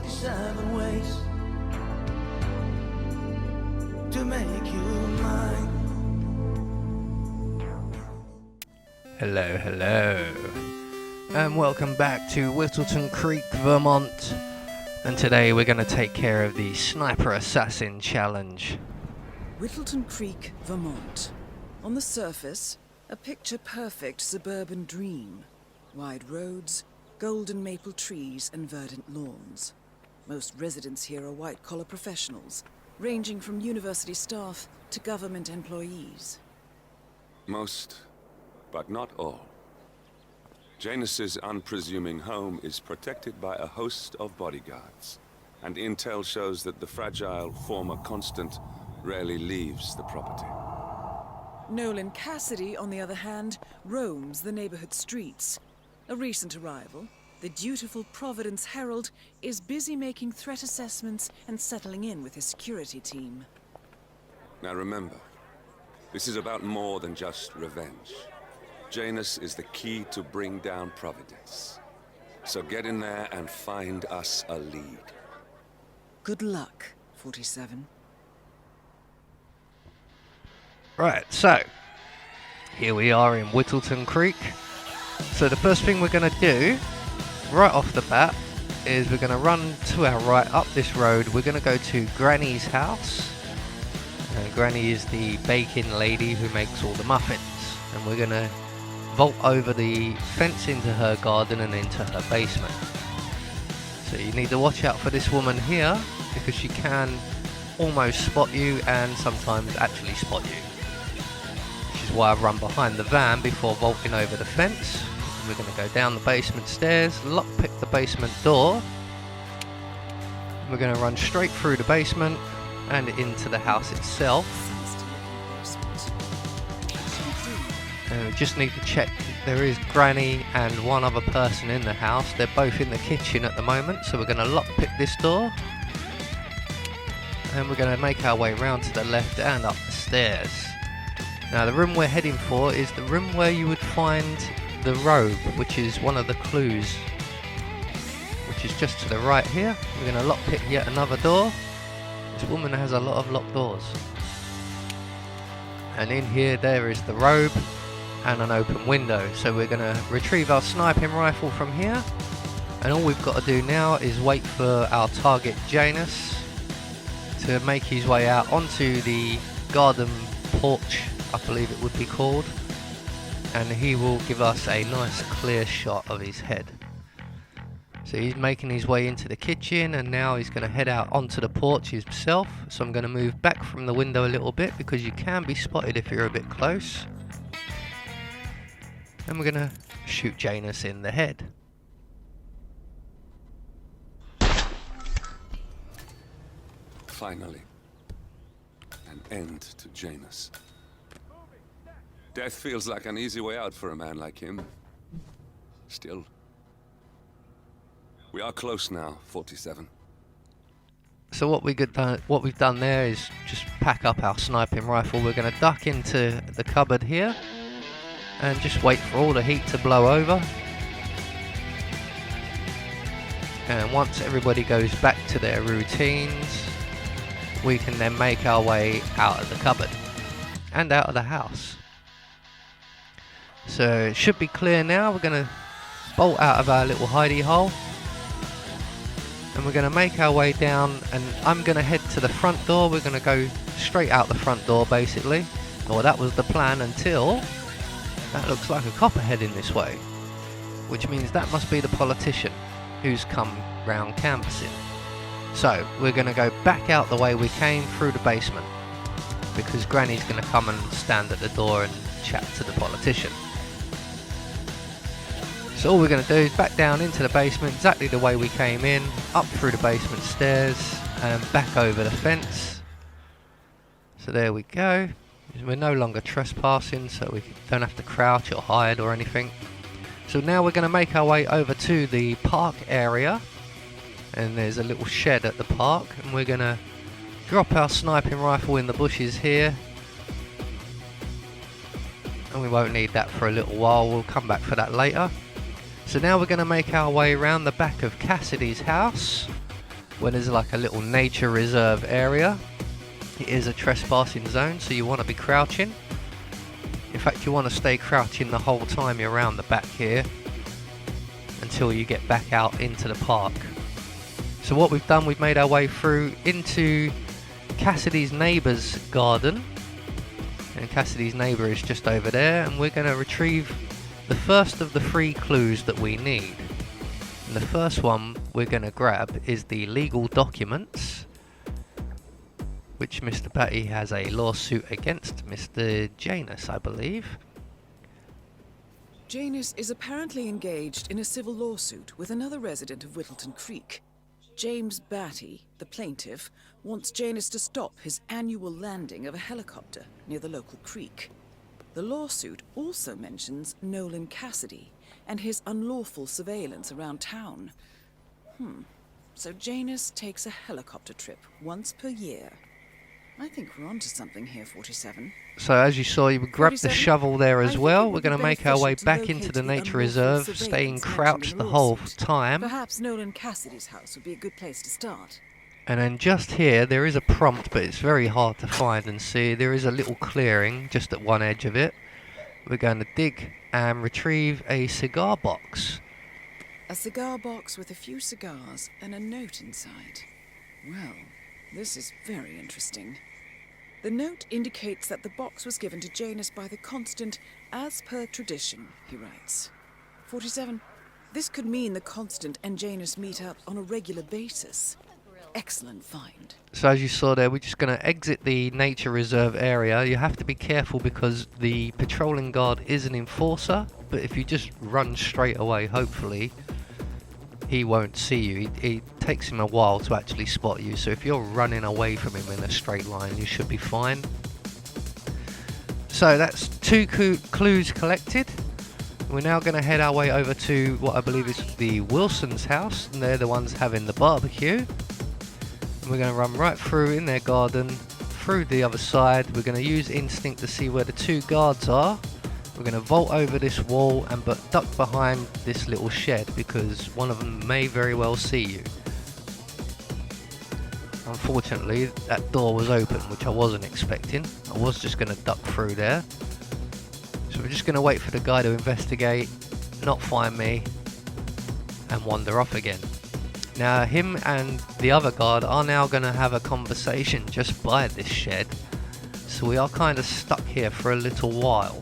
47 ways to make you mine. Hello, hello, and welcome back to Whittleton Creek, Vermont. And today we're going to take care of the Sniper Assassin Challenge. Whittleton Creek, Vermont. On the surface, a picture-perfect suburban dream. Wide roads, golden maple trees and verdant lawns. Most residents here are white-collar professionals, ranging from university staff to government employees. Most, but not all. Janus's unpresuming home is protected by a host of bodyguards, and intel shows that the fragile former constant rarely leaves the property. Nolan Cassidy, on the other hand, roams the neighborhood streets. A recent arrival, the dutiful Providence Herald is busy making threat assessments and settling in with his security team. Now remember, this is about more than just revenge. Janus is the key to bring down Providence. So get in there and find us a lead. Good luck, 47. Right, so here we are in Whittleton Creek. So the first thing we're going to do right off the bat is we're going to run to our right up this road. We're going to go to Granny's house. And Granny is the baking lady who makes all the muffins. And we're going to vault over the fence into her garden and into her basement. So you need to watch out for this woman here, because she can almost spot you and sometimes actually spot you. Which is why I run behind the van before vaulting over the fence. We're going to go down the basement stairs, lockpick the basement door. We're going to run straight through the basement and into the house itself. We just need to check there is Granny and one other person in the house. They're both in the kitchen at the moment, so we're going to lockpick this door. And we're going to make our way round to the left and up the stairs. Now the room we're heading for is the room where you would find the robe, which is one of the clues, which is just to the right here. We're going to lockpick yet another door. This woman has a lot of locked doors. And in here there is the robe and an open window. So we're going to retrieve our sniping rifle from here, and all we've got to do now is wait for our target Janus to make his way out onto the garden porch, I believe it would be called, and he will give us a nice clear shot of his head. So he's making his way into the kitchen, and now he's going to head out onto the porch himself. So I'm going to move back from the window a little bit, because you can be spotted if you're a bit close. And we're going to shoot Janus in the head. Finally, an end to Janus. Death feels like an easy way out for a man like him. Still, we are close now, 47. So what we've done there is just pack up our sniping rifle. We're going to duck into the cupboard here and just wait for all the heat to blow over. And once everybody goes back to their routines, we can then make our way out of the cupboard and out of the house. So it should be clear now. We're going to bolt out of our little hidey hole, and we're going to make our way down, and I'm going to head to the front door. We're going to go straight out the front door basically, or that was the plan until that looks like a copper heading this way, which means that must be the politician who's come round canvassing. So we're going to go back out the way we came through the basement, because Granny's going to come and stand at the door and chat to the politician. So all we're going to do is back down into the basement exactly the way we came in, up through the basement stairs and back over the fence. So there we go. We're no longer trespassing, so we don't have to crouch or hide or anything. So now we're going to make our way over to the park area, and there's a little shed at the park, and we're going to drop our sniping rifle in the bushes here, and we won't need that for a little while. We'll come back for that later. So now we're going to make our way around the back of Cassidy's house, when there's like a little nature reserve area. It is a trespassing zone, so you want to be crouching. In fact, you want to stay crouching the whole time you're around the back here until you get back out into the park. So what we've done, we've made our way through into Cassidy's neighbour's garden, and Cassidy's neighbour is just over there, and we're going to retrieve the first of the 3 clues that we need. And the first one we're going to grab is the legal documents, which Mr. Batty has a lawsuit against Mr. Janus, I believe. Janus is apparently engaged in a civil lawsuit with another resident of Whittleton Creek. James Batty, the plaintiff, wants Janus to stop his annual landing of a helicopter near the local creek. The lawsuit also mentions Nolan Cassidy and his unlawful surveillance around town. So Janus takes a helicopter trip once per year. I think we're onto something here, 47. So as you saw, you grabbed the 47? shovel there as I think well. it We're would be going to make our way beneficial to back into locate the the nature unlawful reserve, surveillance staying mentioned crouched in the the whole lawsuit. time. Perhaps Nolan Cassidy's house would be a good place to start. And then just here, there is a prompt, but it's very hard to find and see. There is a little clearing just at one edge of it. We're going to dig and retrieve a cigar box. A cigar box with a few cigars and a note inside. Well, this is very interesting. The note indicates that the box was given to Janus by the Constant as per tradition, he writes. 47. This could mean the Constant and Janus meet up on a regular basis. Excellent find. So as you saw there, we're just going to exit the nature reserve area. You have to be careful because the patrolling guard is an enforcer, but if you just run straight away, hopefully he won't see you. It takes him a while to actually spot you, so if you're running away from him in a straight line, you should be fine. So that's 2 clues collected. We're now going to head our way over to what I believe is the Wilson's house, and they're the ones having the barbecue. And we're going to run right through in their garden, through the other side. We're going to use instinct to see where the 2 guards are. We're going to vault over this wall and duck behind this little shed because one of them may very well see you. Unfortunately, that door was open, which I wasn't expecting. I was just going to duck through there. So we're just going to wait for the guy to investigate, not find me, and wander off again. Now, him and the other guard are now going to have a conversation just by this shed. So we are kind of stuck here for a little while.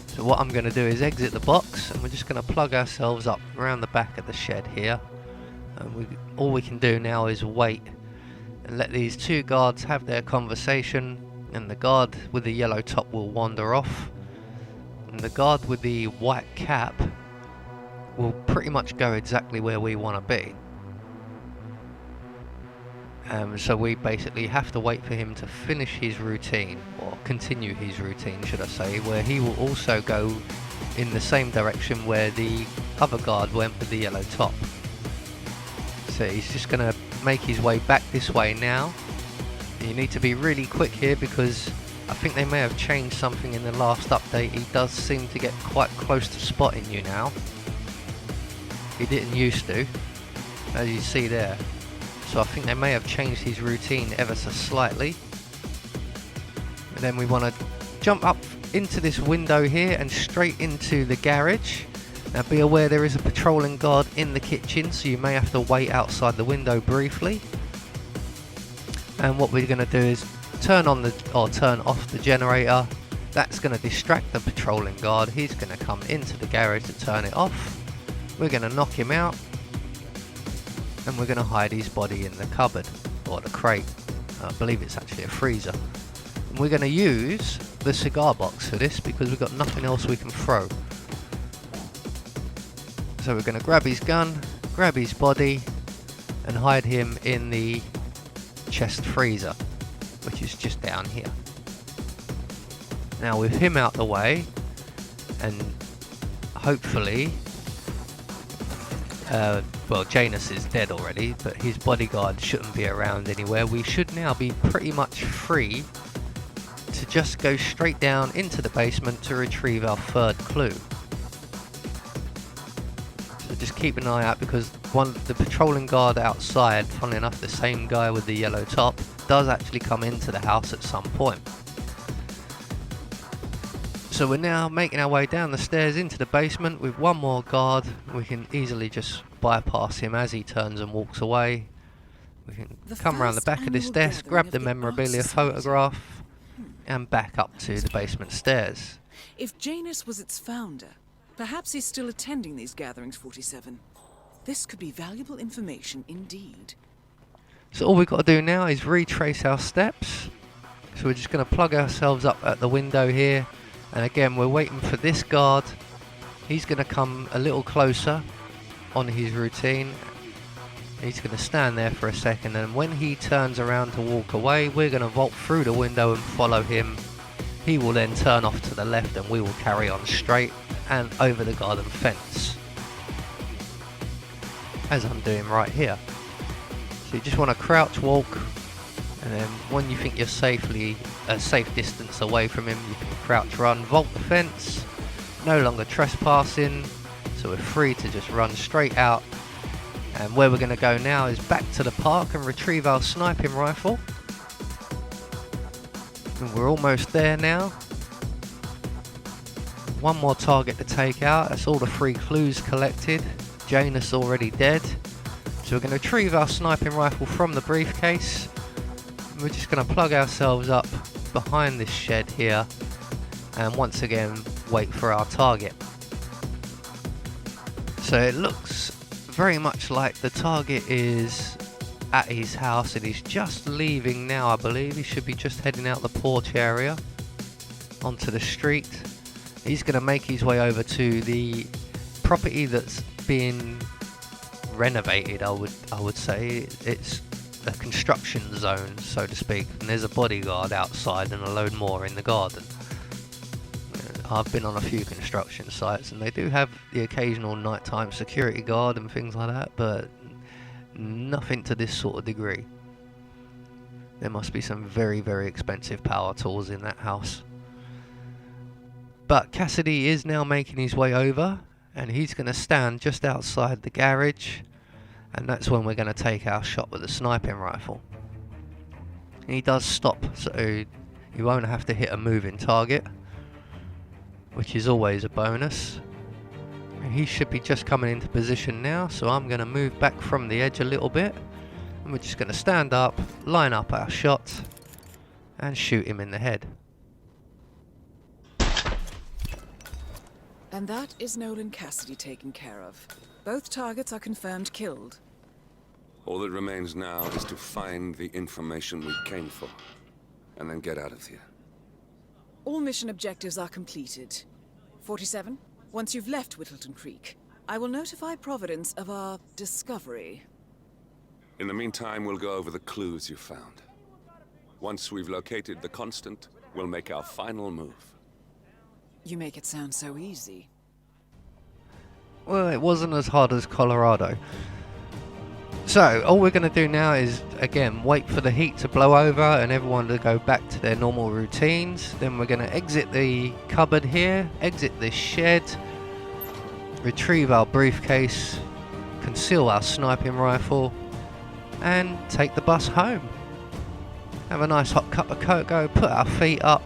So what I'm going to do is exit the box, and we're just going to plug ourselves up around the back of the shed here. And all we can do now is wait and let these 2 guards have their conversation, and the guard with the yellow top will wander off, and the guard with the white cap will pretty much go exactly where we want to be. So we basically have to wait for him to finish his routine, or continue his routine should I say, where he will also go in the same direction where the other guard went with the yellow top. So he's just going to make his way back this way now. You need to be really quick here because I think they may have changed something in the last update. He does seem to get quite close to spotting you now. He didn't used to, as you see there. So I think they may have changed his routine ever so slightly. And then we want to jump up into this window here and straight into the garage. Now be aware there is a patrolling guard in the kitchen, so you may have to wait outside the window briefly. And what we're going to do is turn off the generator. That's going to distract the patrolling guard. He's going to come into the garage to turn it off. We're going to knock him out, and we're going to hide his body in the cupboard, or the crate. I believe it's actually a freezer. And we're going to use the cigar box for this because we've got nothing else we can throw. So we're going to grab his gun, grab his body, and hide him in the chest freezer, which is just down here. Now with him out the way, and hopefully well, Janus is dead already, but his bodyguard shouldn't be around anywhere. We should now be pretty much free to just go straight down into the basement to retrieve our 3rd clue. So just keep an eye out, because the patrolling guard outside, funnily enough the same guy with the yellow top, does actually come into the house at some point. So we're now making our way down the stairs into the basement with one more guard. We can easily just bypass him as he turns and walks away. We can come around the back of this desk, grab the memorabilia photograph, and back up to the basement stairs. If Janus was its founder, perhaps he's still attending these gatherings, 47. This could be valuable information indeed. So all we've got to do now is retrace our steps. So we're just going to plug ourselves up at the window here. And again, we're waiting for this guard. He's going to come a little closer on his routine. He's going to stand there for a second, and when he turns around to walk away, we're going to vault through the window and follow him. He will then turn off to the left, and we will carry on straight and over the garden fence, as I'm doing right here. So you just want to crouch walk, and then when you think you're safely a safe distance away from him, you can crouch run, vault the fence. No longer trespassing, so we're free to just run straight out. And where we're going to go now is back to the park and retrieve our sniping rifle. And we're almost there now. One more target to take out. That's all the 3 clues collected. Janus already dead. So we're going to retrieve our sniping rifle from the briefcase. And we're just going to plug ourselves up behind this shed here, and once again wait for our target. So it looks very much like the target is at his house, and he's just leaving now. I believe he should be just heading out the porch area onto the street. He's going to make his way over to the property that's being renovated. I would say it's a construction zone, so to speak, and there's a bodyguard outside and a load more in the garden. I've been on a few construction sites, and they do have the occasional nighttime security guard and things like that, but nothing to this sort of degree. There must be some very, very expensive power tools in that house. But Cassidy is now making his way over, and he's going to stand just outside the garage, and that's when we're going to take our shot with the sniping rifle. He does stop, so you won't have to hit a moving target, which is always a bonus. He should be just coming into position now, so I'm going to move back from the edge a little bit, and we're just going to stand up, line up our shot, and shoot him in the head. And that is Nolan Cassidy taken care of. Both targets are confirmed killed. All that remains now is to find the information we came for, and then get out of here. All mission objectives are completed. 47, once you've left Whittleton Creek, I will notify Providence of our discovery. In the meantime, we'll go over the clues you found. Once we've located the constant, we'll make our final move. You make it sound so easy. Well, it wasn't as hard as Colorado. So, all we're going to do now is, again, wait for the heat to blow over and everyone to go back to their normal routines. Then we're going to exit the cupboard here, exit this shed, retrieve our briefcase, conceal our sniping rifle, and take the bus home. Have a nice hot cup of cocoa, put our feet up,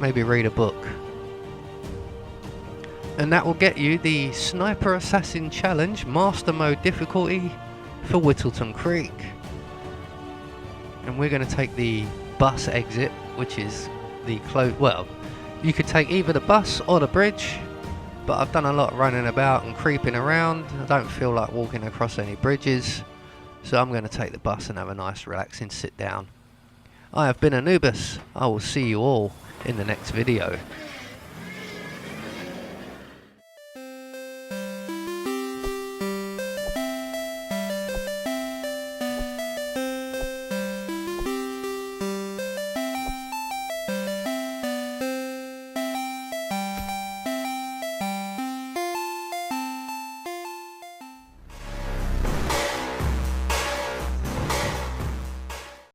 maybe read a book. And that will get you the Sniper Assassin Challenge Master Mode difficulty for Whittleton Creek. And we're going to take the bus exit, which is the well, you could take either the bus or the bridge, but I've done a lot of running about and creeping around. I don't feel like walking across any bridges, so I'm going to take the bus and have a nice relaxing sit down. I have been Anubis. I will see you all in the next video.